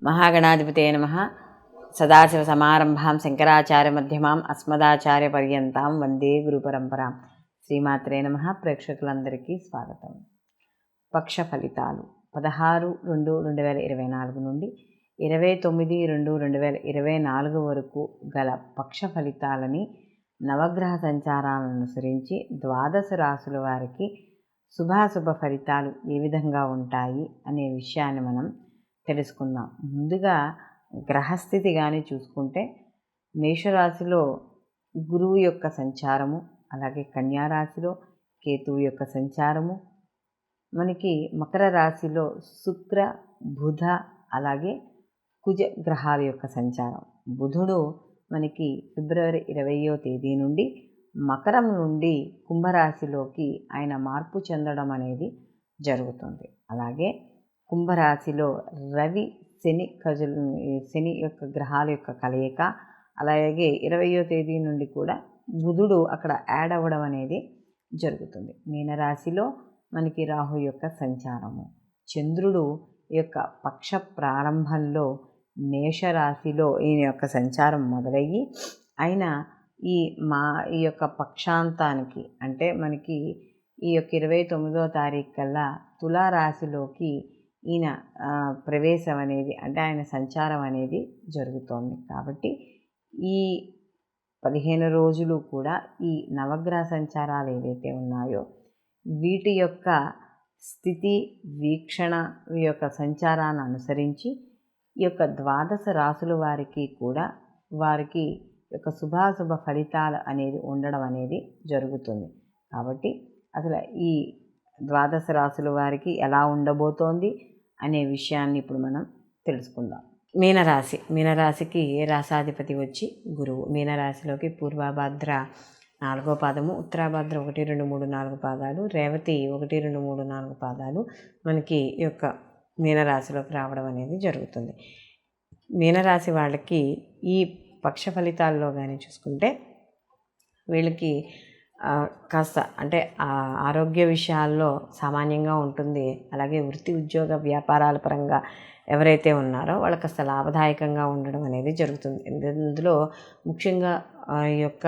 మహాగణాధిపతయే నమః. సదాశివసమారంభాం శంకరాచార్యమధ్యమాం అస్మదాచార్యపర్యంతాం వందే గురుపరంపరాం. శ్రీమాత్రే నమః. ప్రేక్షకులందరికీ స్వాగతం. పక్ష ఫలితాలు 16/2/2024 నుండి 29/2/2024 వరకు గల పక్ష ఫలితాలని నవగ్రహ సంచారాలను అనుసరించి ద్వాదశ రాశుల వారికి శుభాశుభ ఫలితాలు ఏ విధంగా ఉంటాయి అనే విషయాన్ని మనం తెలుసుకుందాం. ముందుగా గ్రహస్థితి కానీ చూసుకుంటే మేషరాశిలో గురువు యొక్క సంచారము, అలాగే కన్యారాశిలో కేతువు యొక్క సంచారము, మనకి మకర రాశిలో శుక్ర బుధ అలాగే కుజ గ్రహాల యొక్క సంచారం. బుధుడు మనకి ఫిబ్రవరి 20వ తేదీ నుండి మకరం నుండి కుంభరాశిలోకి ఆయన మార్పు చెందడం అనేది జరుగుతుంది. అలాగే కుంభరాశిలో రవి శని యొక్క గ్రహాల యొక్క కలయిక, అలాగే 20వ తేదీ నుండి కూడా బుధుడు అక్కడ యాడ్ అవ్వడం అనేది జరుగుతుంది. మీనరాశిలో మనకి రాహు యొక్క సంచారము, చంద్రుడు యొక్క పక్ష ప్రారంభంలో మేషరాశిలో ఈయన యొక్క సంచారం మొదలయ్యి ఆయన ఈ యొక్క పక్షాంతానికి అంటే మనకి ఈ యొక్క 29వ తారీఖు కల్లా తులారాశిలోకి ఈయన ప్రవేశం అనేది అంటే ఆయన సంచారం అనేది జరుగుతోంది. కాబట్టి ఈ 15 రోజులు కూడా ఈ నవగ్రహ సంచారాలు ఏవైతే ఉన్నాయో వీటి యొక్క స్థితి వీక్షణ యొక్క సంచారాన్ని అనుసరించి ఈ యొక్క ద్వాదశ రాశుల వారికి కూడా వారికి యొక్క శుభాశుభ ఫలితాలు అనేది ఉండడం అనేది జరుగుతుంది. కాబట్టి అసలు ఈ ద్వాదశ రాశుల వారికి ఎలా ఉండబోతోంది అనే విషయాన్ని ఇప్పుడు మనం తెలుసుకుందాం. మీనరాశికి రాశాధిపతి వచ్చి గురువు. మీనరాశిలోకి పూర్వభద్ర 4వ పాదము, ఉత్తరాభద్ర 1, 2, 3, 4 పాదాలు, రేవతి 1, 2, 3, 4 పాదాలు మనకి ఈ యొక్క మీనరాశిలోకి రావడం అనేది జరుగుతుంది. మీనరాశి వాళ్ళకి ఈ పక్ష ఫలితాల్లో కానీ చూసుకుంటే వీళ్ళకి కాస్త అంటే ఆరోగ్య విషయాల్లో సామాన్యంగా ఉంటుంది. అలాగే వృత్తి ఉద్యోగ వ్యాపారాల పరంగా ఎవరైతే ఉన్నారో వాళ్ళకి కాస్త లాభదాయకంగా ఉండడం అనేది జరుగుతుంది. ఇందులో ముఖ్యంగా ఈ యొక్క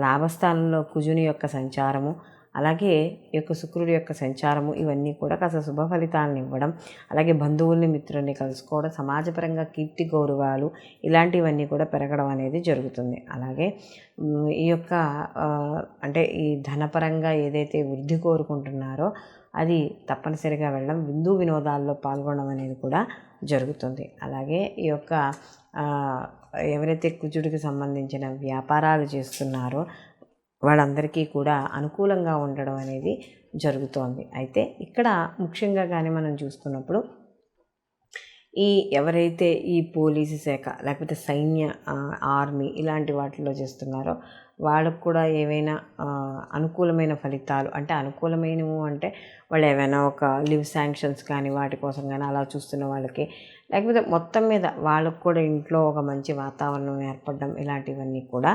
లాభస్థానంలో కుజుని యొక్క సంచారము, అలాగే ఈ యొక్క శుక్రుడి యొక్క సంచారము ఇవన్నీ కూడా కాస్త శుభ ఫలితాలను ఇవ్వడం, అలాగే బంధువుల్ని మిత్రుల్ని కలుసుకోవడం, సమాజపరంగా కీర్తి గౌరవాలు ఇలాంటివన్నీ కూడా పెరగడం అనేది జరుగుతుంది. అలాగే ఈ యొక్క అంటే ఈ ధనపరంగా ఏదైతే వృద్ధి కోరుకుంటున్నారో అది తప్పనిసరిగా వెళ్ళడం, విందు వినోదాల్లో పాల్గొనడం అనేది కూడా జరుగుతుంది. అలాగే ఈ యొక్క ఎవరైతే కుజుడికి సంబంధించిన వ్యాపారాలు చేస్తున్నారో వాళ్ళందరికీ కూడా అనుకూలంగా ఉండడం అనేది జరుగుతోంది. అయితే ఇక్కడ ముఖ్యంగా కానీ మనం చూసుకున్నప్పుడు ఎవరైతే ఈ పోలీసు శాఖ లేకపోతే సైన్య ఆర్మీ ఇలాంటి వాటిలో చేస్తున్నారో వాళ్ళకు కూడా ఏవైనా అనుకూలమైన ఫలితాలు అంటే అనుకూలమైనవి అంటే వాళ్ళు ఏవైనా ఒక లివ్ శాంక్షన్స్ కానీ వాటి కోసం కానీ అలా చూస్తున్న వాళ్ళకి, లేకపోతే మొత్తం మీద వాళ్ళకు కూడా ఇంట్లో ఒక మంచి వాతావరణం ఏర్పడడం ఇలాంటివన్నీ కూడా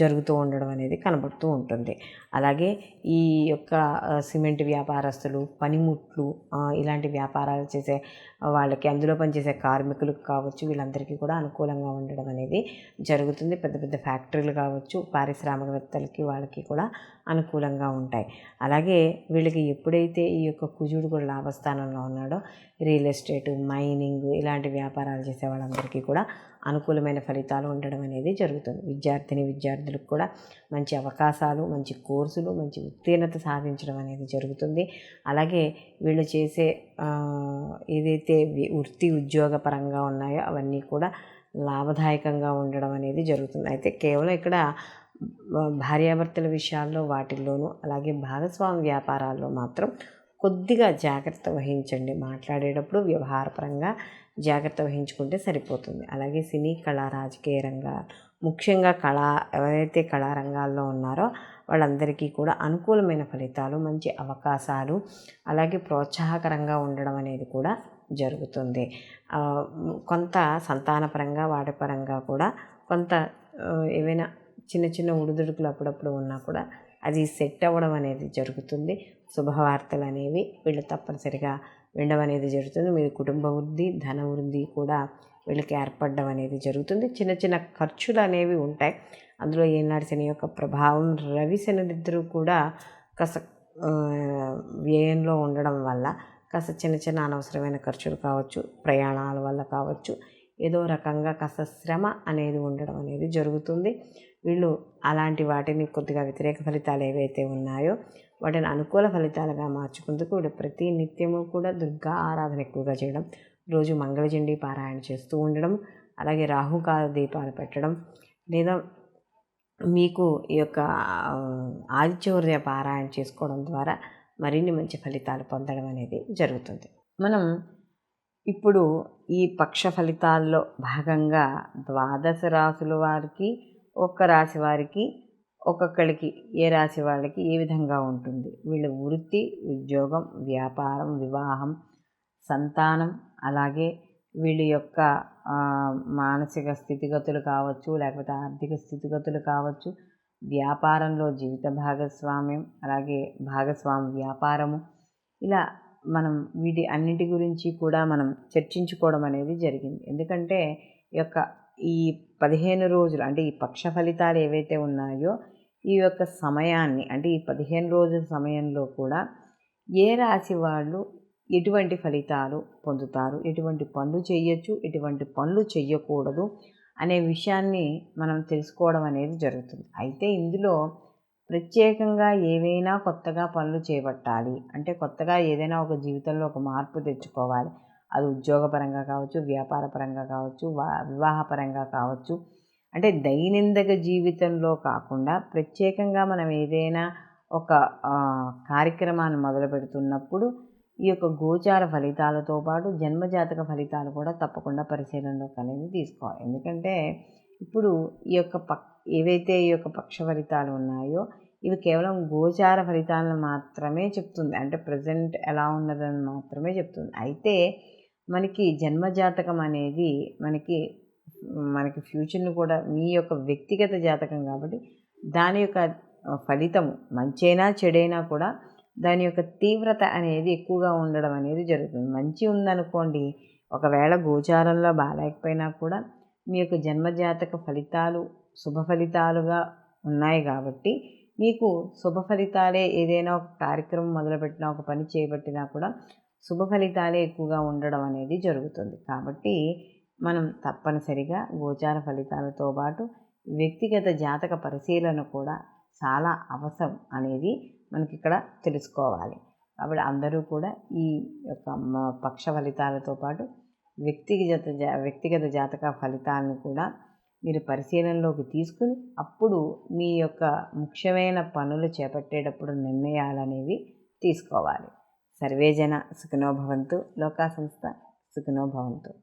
జరుగుతూ ఉండడం అనేది కనబడుతూ ఉంటుంది. అలాగే ఈ యొక్క సిమెంట్ వ్యాపారస్తులు, పనిముట్లు ఇలాంటి వ్యాపారాలు చేసే వాళ్ళకి, అందులో పనిచేసే కార్మికులకు కావచ్చు, వీళ్ళందరికీ కూడా అనుకూలంగా ఉండడం అనేది జరుగుతుంది. పెద్ద పెద్ద ఫ్యాక్టరీలు కావచ్చు, పారిశ్రామికవేత్తలకి వాళ్ళకి కూడా అనుకూలంగా ఉంటాయి. అలాగే వీళ్ళకి ఎప్పుడైతే ఈ యొక్క కుజుడు కూడా లాభస్థానంలో ఉన్నాడో రియల్ ఎస్టేటు, మైనింగ్ ఇలాంటి వ్యాపారాలు చేసే వాళ్ళందరికీ కూడా అనుకూలమైన ఫలితాలు ఉండడం అనేది జరుగుతుంది. విద్యార్థులకు కూడా మంచి అవకాశాలు, మంచి కోర్సులు, మంచి ఉత్తీర్ణత సాధించడం అనేది జరుగుతుంది. అలాగే వీళ్ళు చేసే ఏదైతే వృత్తి ఉద్యోగ పరంగా ఉన్నాయో అవన్నీ కూడా లాభదాయకంగా ఉండడం అనేది జరుగుతుంది. అయితే కేవలం ఇక్కడ భార్యాభర్తల విషయాల్లో వాటిల్లోనూ అలాగే భాగస్వామి వ్యాపారాల్లో మాత్రం కొద్దిగా జాగ్రత్త వహించండి. మాట్లాడేటప్పుడు వ్యవహారపరంగా జాగ్రత్త వహించుకుంటే సరిపోతుంది. అలాగే సినీ, కళా, రాజకీయ రంగాలు ముఖ్యంగా ఎవరైతే కళారంగాల్లో ఉన్నారో వాళ్ళందరికీ కూడా అనుకూలమైన ఫలితాలు, మంచి అవకాశాలు, అలాగే ప్రోత్సాహకరంగా ఉండడం అనేది కూడా జరుగుతుంది. కొంత సంతానపరంగా వాటి పరంగా కూడా కొంత ఏవైనా చిన్న చిన్న ఉడుదుడుకులు అప్పుడప్పుడు ఉన్నా కూడా అది సెట్ అవ్వడం అనేది జరుగుతుంది. శుభవార్తలు అనేవి వీళ్ళు తప్పనిసరిగా వినడం అనేది జరుగుతుంది. మీ కుటుంబ వృద్ధి, ధన వృద్ధి కూడా వీళ్ళకి ఏర్పడడం అనేది జరుగుతుంది. చిన్న చిన్న ఖర్చులు అనేవి ఉంటాయి. అందులో ఏనాడు శని యొక్క ప్రభావం, రవి శనిలిద్దరూ కూడా కాస్త వ్యయంలో ఉండడం వల్ల కాస్త చిన్న చిన్న అనవసరమైన ఖర్చులు కావచ్చు, ప్రయాణాల వల్ల కావచ్చు, ఏదో రకంగా కాస్త శ్రమ అనేది ఉండడం అనేది జరుగుతుంది. వీళ్ళు అలాంటి వాటిని కొద్దిగా వ్యతిరేక ఫలితాలు ఏవైతే ఉన్నాయో వాటిని అనుకూల ఫలితాలుగా మార్చుకుందుకు వీళ్ళు ప్రతి నిత్యము కూడా దుర్గా ఆరాధన ఎక్కువగా చేయడం, రోజు మంగళచండీ పారాయణ చేస్తూ ఉండడం, అలాగే రాహుకాల దీపాలు పెట్టడం, లేదా మీకు ఈ యొక్క ఆదిత్య పారాయణ చేసుకోవడం ద్వారా మరిన్ని మంచి ఫలితాలు పొందడం అనేది జరుగుతుంది. మనం ఇప్పుడు ఈ పక్ష ఫలితాల్లో భాగంగా 12 రాసుల వారికి, ఒక్క రాశి వారికి, ఒక్కొక్కరికి ఏ రాశి వాళ్ళకి ఏ విధంగా ఉంటుంది, వీళ్ళ వృత్తి, ఉద్యోగం, వ్యాపారం, వివాహం, సంతానం, అలాగే వీళ్ళ యొక్క మానసిక స్థితిగతులు కావచ్చు, లేకపోతే ఆర్థిక స్థితిగతులు కావచ్చు, వ్యాపారంలో జీవిత భాగస్వామ్యం, అలాగే భాగస్వామి వ్యాపారము, ఇలా మనం వీటి అన్నిటి గురించి కూడా మనం చర్చించుకోవడం అనేది జరిగింది. ఎందుకంటే ఈ 15 రోజులు అంటే ఈ పక్ష ఫలితాలు ఏవైతే ఉన్నాయో ఈ యొక్క సమయాన్ని అంటే ఈ 15 రోజుల సమయంలో కూడా ఏ రాశి వాళ్ళు ఎటువంటి ఫలితాలు పొందుతారు, ఎటువంటి పనులు చేయొచ్చు, ఎటువంటి పనులు చెయ్యకూడదు అనే విషయాన్ని మనం తెలుసుకోవడం అనేది జరుగుతుంది. అయితే ఇందులో ప్రత్యేకంగా ఏవైనా కొత్తగా పనులు చేపట్టాలి అంటే కొత్తగా ఏదైనా ఒక జీవితంలో ఒక మార్పు తెచ్చుకోవాలి, అది ఉద్యోగపరంగా కావచ్చు, వ్యాపారపరంగా కావచ్చు, వివాహపరంగా కావచ్చు, అంటే దైనందిక జీవితంలో కాకుండా ప్రత్యేకంగా మనం ఏదైనా ఒక కార్యక్రమాన్ని మొదలు పెడుతున్నప్పుడు ఈ యొక్క గోచార ఫలితాలతో పాటు జన్మజాతక ఫలితాలు కూడా తప్పకుండా పరిశీలనలోకి అనేది తీసుకోవాలి. ఎందుకంటే ఇప్పుడు ఈ యొక్క ఏవైతే ఈ యొక్క పక్ష ఫలితాలు ఉన్నాయో ఇవి కేవలం గోచార ఫలితాలను మాత్రమే చెప్తుంది, అంటే ప్రజెంట్ ఎలా ఉన్నదని మాత్రమే చెప్తుంది. అయితే మనకి జన్మజాతకం అనేది మనకి ఫ్యూచర్ని కూడా మీ యొక్క వ్యక్తిగత జాతకం కాబట్టి దాని యొక్క ఫలితము మంచైనా చెడైనా కూడా దాని యొక్క తీవ్రత అనేది ఎక్కువగా ఉండడం అనేది జరుగుతుంది. మంచి ఉందనుకోండి, ఒకవేళ గోచారంలో బాగాలేకపోయినా కూడా మీ యొక్క జన్మజాతక ఫలితాలు శుభ ఫలితాలుగా ఉన్నాయి కాబట్టి మీకు శుభ ఫలితాలే, ఏదైనా ఒక కార్యక్రమం మొదలుపెట్టినా, ఒక పని చేపట్టినా కూడా శుభ ఫలితాలే ఎక్కువగా ఉండడం అనేది జరుగుతుంది. కాబట్టి మనం తప్పనిసరిగా గోచార ఫలితాలతో పాటు వ్యక్తిగత జాతక పరిశీలన కూడా చాలా అవసరం అనేది మనకి ఇక్కడ తెలుసుకోవాలి. కాబట్టి అందరూ కూడా ఈ యొక్క పక్ష ఫలితాలతో పాటు వ్యక్తిగత జాతక ఫలితాలను కూడా మీరు పరిశీలనలోకి తీసుకుని అప్పుడు మీ యొక్క ముఖ్యమైన పనులు చేపట్టేటప్పుడు నిర్ణయాలు అనేవి తీసుకోవాలి. సర్వేజన సుఖినో భవంతు, లోకా సంస్థ సుఖినో భవంతు.